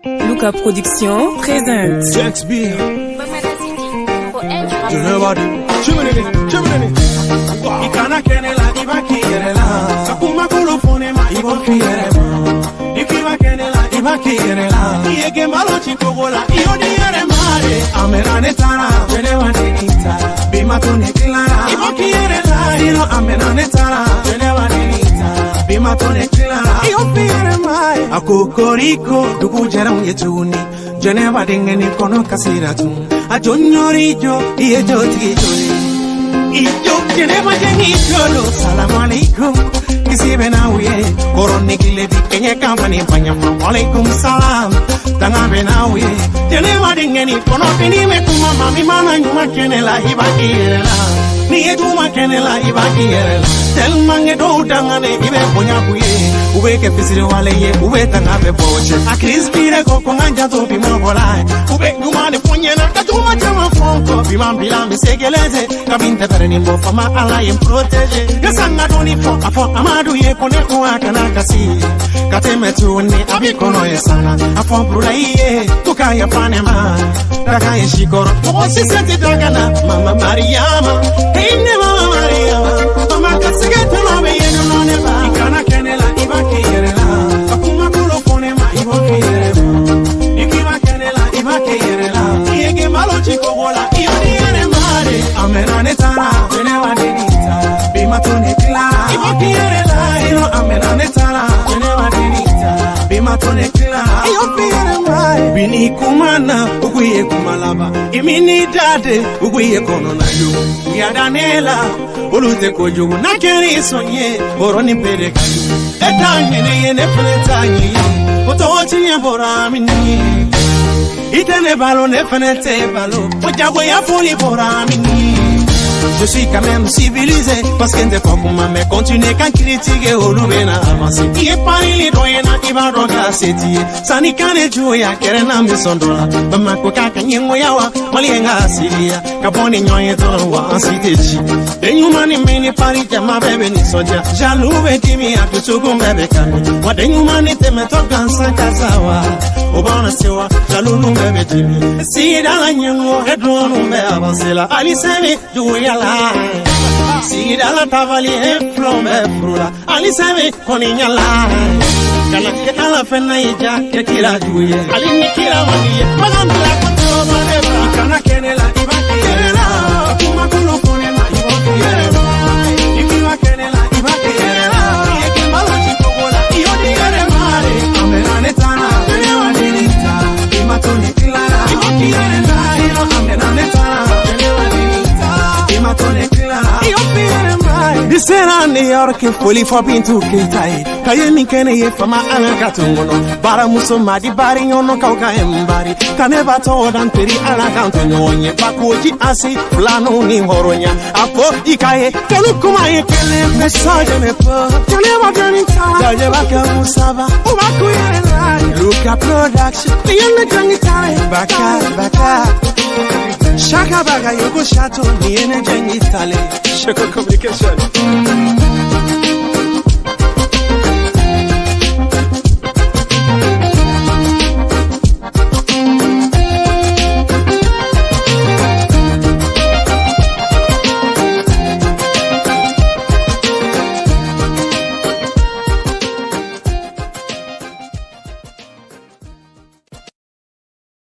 Luca Production présente Jax Beer. Ikana kenela ibaki yerela Sakuma kolofone ma iboki yerema Ikiwa kenela ibaki yerela Iege malo chikogola iodi yeremare Amerane tara Jenewa denita Bima tone klara Iboki yerela Ino amerane tara Jenewa denita Bima tone klara Iyopi yeremare Akokoriko Dugu jeram yetuni Jenewa dengeni kono kasiratu Ajonyorijo Iyejo tigijoni Ijo Jenewa jengijolo Salamu alaikum Kisibe na uye Koroni kilebi kenye kampani Panyama alaikum salam Tangabe na uye Jenewa dengeni kono Tini mekuma mami mana nyuma kenela Ibaki yerela Niye juma kenela ibaki yerela Tel mange do dangane Ibe ponya kuye Ube ke fisiri wale ye Ube tangabe boche Akris bire koko nganja to bima bolai Ube nyumane ponyena Katuma chama fonko Bima bilambi segeleze Kabinte pere nimbo Fama ala yen protege Yasanga doni fo Afo amadu ye kone kuwa kanakasi Kateme tuone Abikono yesana Afo brula iye Tuka ya panema Daka ye shikoro Osi senti dagana Mama Mariama Hey ne Mama Mariama Mama kasigete lobe yenu noneba Ikana kenela ibaki yerela Akuma kulo kone ma iboki yerema Ikiwa kenela ibaki yerela Iege malo chiko wola Ioni yeremare Amenane tara Jenewa denita Bima tone klara Iboki yerela Ino amenane tara Jenewa denita Bima tone klara Iyopi yeremare Bini kumana Uguye kumalaba Imini dade Uguye kono na yu Uyadanela Olute kojugu na keri sonye Boroni pere kayu Etanye ne yene fenetanye Otochi nye bora mini Itene balo ne fenete balo Ojagwe ya foli bora mini Je suis quand même civilisé parce que n'es pas pour ma mère continuer quand critique au louvena avancer qui est pas il doit na iba roga seti sani kane joya kerena misondola mama ko kaka nyengo yawa malienga asilia kaboni nyoye to wa ansitechi denyumani meni pari jama bebe ni soja jalube timi atusugu bebe kami wa denyumani teme to kansa kazawa obana sewa jalulu bebe timi si dala nyengo edronu be avancela ali semi joya Si dalla tavali e flombe frula Ali seve con ignala Kana ke ala fena ija ke kila juye Ali ni kila waniye Magambila koto manebra Kana kenela ibaki yerela Akuma kulo kone ma ibaki yerela Ikiwa kenela ibaki yerela Ieke mbalo chikogola Iodi yeremare Amerane tana Jenewa denita Imatoni klara Ibaki yerela Ino amerane tana Jenewa denita Imatoni klara Iyopi yeremare Disera New York Foli for pintu kitai Kayemi kene ye fama anga katungono Bara muso madi bari nyono kauka embari Kaneba todan peri ala kanto nyonye Bakuji asi flano ni horonya Apo ikaye kelu kuma ye kele Mesaje mepo Kaneba janita Jaje baka musaba Ubaku yerela Luca Production Niyanga jangitare Baka Shaka baga yogo shato Niyene jangitale Shaka Communication